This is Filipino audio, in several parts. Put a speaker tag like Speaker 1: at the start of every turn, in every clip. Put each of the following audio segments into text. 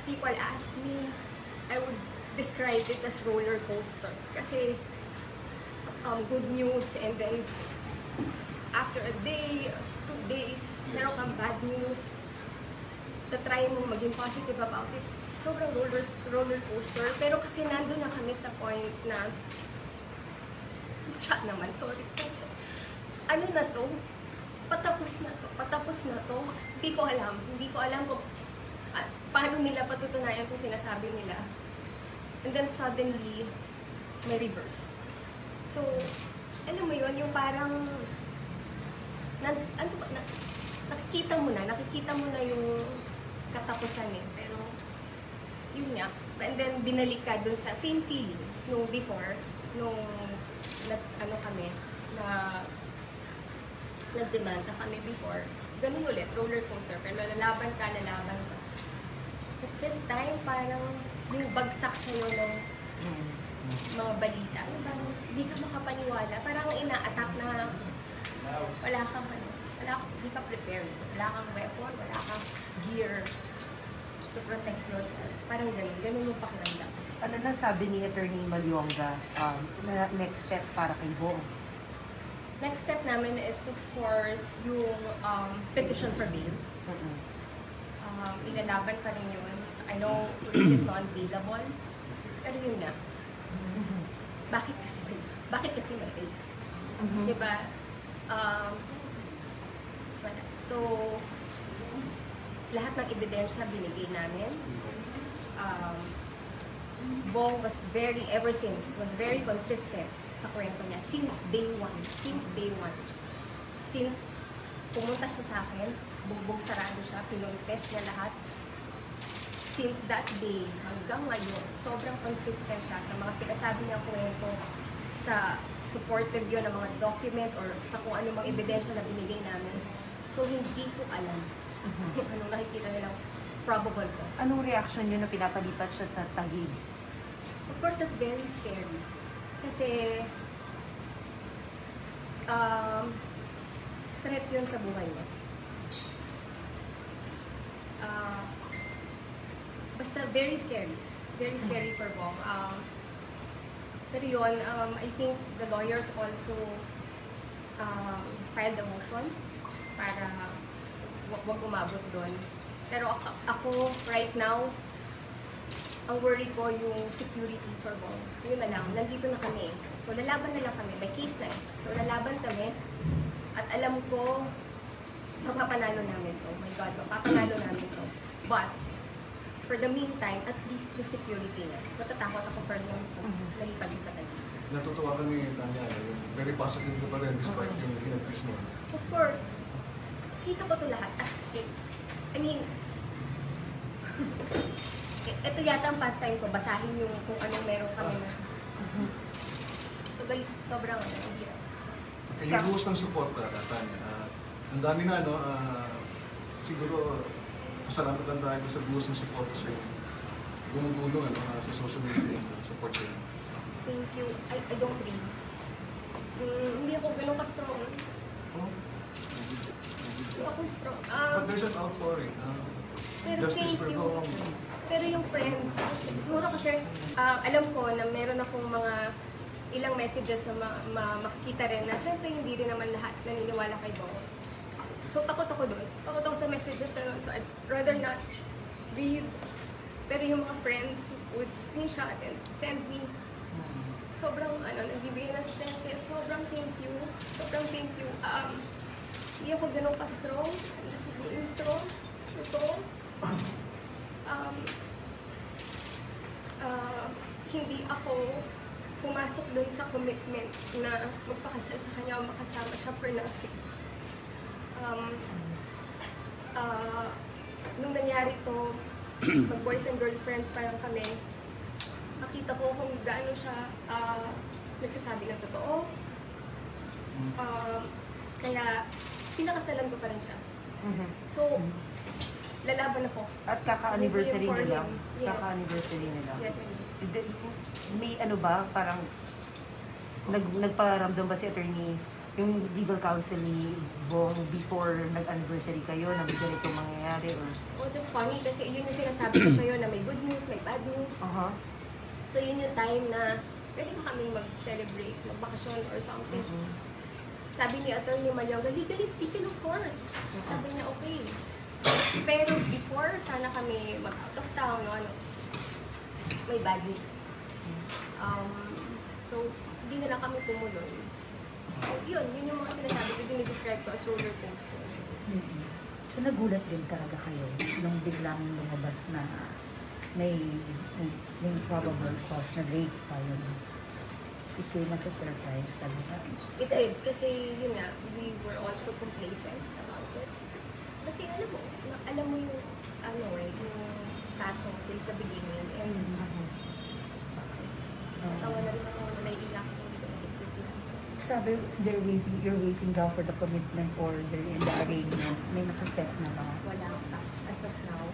Speaker 1: people ask me, I would describe it as roller coaster. Kasi good news, and then after a day, 2 days, meron kang bad news. Try mo maging positive about it. Sobrang roller coaster. Pero kasi nandun na kami sa point na chat naman, sorry. Ano na to? Patapos na to. Hindi ko alam kung paano nila patutunayan kung sinasabi nila. And then suddenly, may reverse. So, alam mo yun, yung parang nakikita mo na yung katapusan eh. Pero, yun nga. And then, binalik ka dun sa same feeling nung before, nung nagdemanda kami before. Ganun ulit, roller coaster. Pero lalaban ka. This time, parang yung bagsak sa'yo ng mga balita. Parang hindi ka makapaniwala. Parang ina-attack na hindi ka prepared. Wala kang weapon, wala kang gear to protect yourself. Parang ganun yung pakiramdam.
Speaker 2: Ano na sabi ni Attorney Malyonga na next step para kay Bong?
Speaker 1: Next step namin is, of course, yung petition for bail. Ilalaban pa rin yun. I know it is not bailable, pero yun na. Bakit kasi may bail? Diba? So, lahat ng ebidensya binigay namin. Bong was very consistent sa kwento niya since day one. Since pumunta siya sa akin, bugbog sarado siya, pinonfess niya lahat. Since that day hanggang ngayon, sobrang consistent siya sa mga sinasabi niyang kwento, sa supportive yun ng mga documents or sa kung ano mga ebidensya na binigay namin. So, hindi ko alam kung anong nakikita nilang probable cause.
Speaker 2: Anong reaction niyo na pinapalipat siya sa Taguig?
Speaker 1: Of course, that's very scary. Kasi, threat yun sa buhay niya. Basta very scary. Very scary for Bong. Pero yun, I think the lawyers also filed a motion para wag umabot doon. Pero ako, right now, ang worry ko yung security for Bong. Yun na lang, nandito na kami. So, lalaban na lang kami. May case na eh. So, lalaban kami. At alam ko, mapapanalo namin to. My God, mapapanalo namin to. But, for the meantime, at least yung security na. Natatakot ako for yung nalipan siya sa kanya.
Speaker 3: Natutuwa kami, Tanya, very positive ka pa rin despite yung hinagpis mo.
Speaker 1: Of course. Kita ko ito lahat as it. I mean, ito yata ang pastime ko, basahin yung kung anong meron kami na. So, sobrang hirap.
Speaker 3: Okay, yung buhos ng suporta, Tanya, ang dami na, no? Siguro, pasalamatan tayo sa buhos ng suporta sa gumugulong sa social media yung support ko.
Speaker 1: Thank you. I don't read. Hindi ako ganun ka-strong.
Speaker 3: Oh?
Speaker 1: Hindi ako strong.
Speaker 3: But there's an outpouring.
Speaker 1: Pero
Speaker 3: Justice for Bong.
Speaker 1: Pero yung friends, siguro kasi alam ko na meron akong mga ilang messages na makikita rin na syempre hindi rin naman lahat naniniwala kay Bong. So takot ako doon. Takot ako sa messages na nun. So I'd rather not read. Pero yung mga friends would screenshot and send me sobrang nagbibigay ng strength. Kaya sobrang thank you. Hindi ako ganun ka-strong. I'm just being strong. Ito. Hindi ako pumasok dun sa commitment na magpakasal sa kanya o makasama siya for nothing. Nung nangyari to, mag-boyfriend-girlfriends parang kami, nakita ko kung gaano siya nagsasabi ng totoo. Kaya, pinakasalan ko pa rin siya. So, lalaban ako.
Speaker 2: At kaka-anniversary nila?
Speaker 1: Yes.
Speaker 2: Kaka-anniversary nila?
Speaker 1: Yes, indeed.
Speaker 2: May ba, parang nagparamdam ba si attorney, yung legal counsel ni Bong before nag-anniversary kayo, na may ganitong mangyayari? Or?
Speaker 1: Oh, that's funny kasi yun yung sinasabi ko sa'yo na may good news, may bad news.
Speaker 2: Aha.
Speaker 1: So yun yung time na pwede ba kaming mag-celebrate, mag-bakasyon or something. Sabi ni Atty. Malyonga, legally speaking, of course. Sabi niya, okay. Pero before, sana kami mag-out of town o ano, may bad news. So, hindi na lang kami tumuloy. So, yun yung mga sinasabi ko, dinidescribe ko as roller coaster.
Speaker 4: So nagulat din talaga kayo nung biglang lumabas na may probable cause na rape pa yun. It came as a surprise talaga.
Speaker 1: It did, kasi yun nga, we were also complacent about it. Kasi alam mo yung, yung kaso since the beginning. And tawa na rin ako, naiiyak ko, hindi ko na-repeat.
Speaker 4: Sabi, you're waiting daw for the commitment order in the arraignment. May nakaset na ba?
Speaker 1: Wala pa. As of now,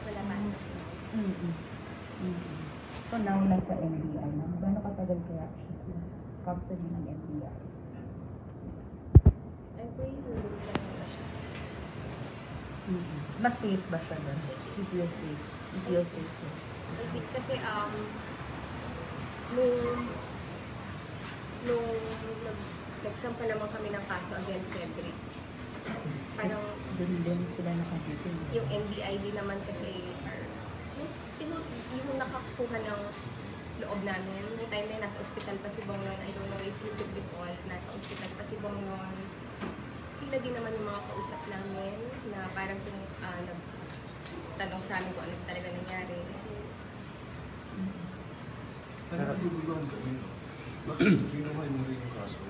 Speaker 1: wala pa as of now.
Speaker 4: So now nasa NBI na. Gano'ng katagal kaya siya sa custody ng NBI?
Speaker 1: I'm praying to look lang na siya.
Speaker 4: Mas safe ba siya doon? She feels safe. She feels safe.
Speaker 1: I think kasi, nung nagsampa naman kami ng kaso against Cedric, parang
Speaker 4: Doon din sila nakabitin.
Speaker 1: yung NBI din naman kasi, siguro yung nakakuha ng loob namin, yung time na nasa ospital pa si Bong noon, I don't know if you could recall, nasa ospital pa si Bong noon, sila din naman yung mga kausap namin na parang kung nagtanong sa amin kung ano talaga nangyari. So,
Speaker 3: Naguguluhan kami. Bakit ginawa mo rin yung kaso?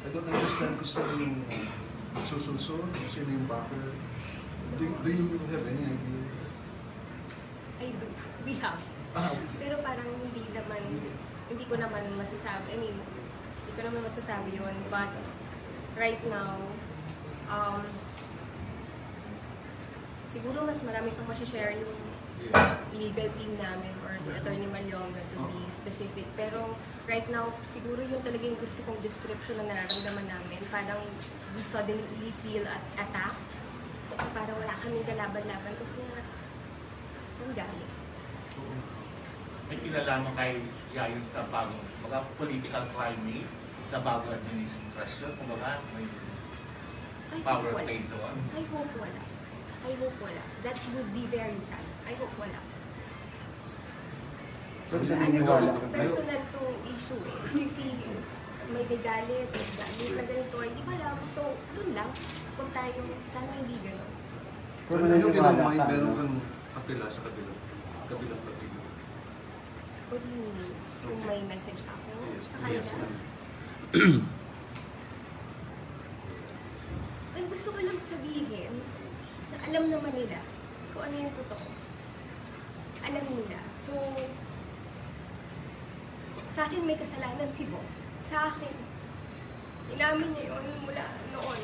Speaker 3: I don't understand kung sino yung susunod, kung sino yung backer. Do you have any idea?
Speaker 1: I do. We have. Pero parang hindi ko naman masasabi. Hindi ko naman masasabi yun. But right now, siguro mas marami pang masashare yung legal team namin or si Atty. Malyonga to be specific. Pero right now, siguro yung talaga yung gusto kong description na nararamdaman namin. Parang we suddenly feel attacked. Parang wala kaming kalaban-laban kasi nga, saan galing?
Speaker 5: May kilala mo kay Yayon sa bagong mga political climate sa bagong administrasyon, kumbaga may power play doon.
Speaker 1: I hope wala. I hope wala. That would be very sad. I hope wala.
Speaker 2: Pero naniniwala.
Speaker 1: Personal tong issue eh. May galit na ganito. Hindi ko alam. So, dun lang. Kung tayo, sana hindi gano'n.
Speaker 2: Pero
Speaker 3: Ano yung
Speaker 2: naniniwala
Speaker 3: mind,
Speaker 2: ka,
Speaker 3: meron
Speaker 2: no?
Speaker 3: kang apela sa kabilang partido?
Speaker 1: What do you mean? Kung may message ako
Speaker 3: Yes,
Speaker 1: sa
Speaker 3: yes.
Speaker 1: kanila. Ang gusto ko lang sabihin na alam naman nila kung ano yung totoo. Alam nila. So, sa akin may kasalanan si Bo. Sa akin. Inamin niya yun mula noon.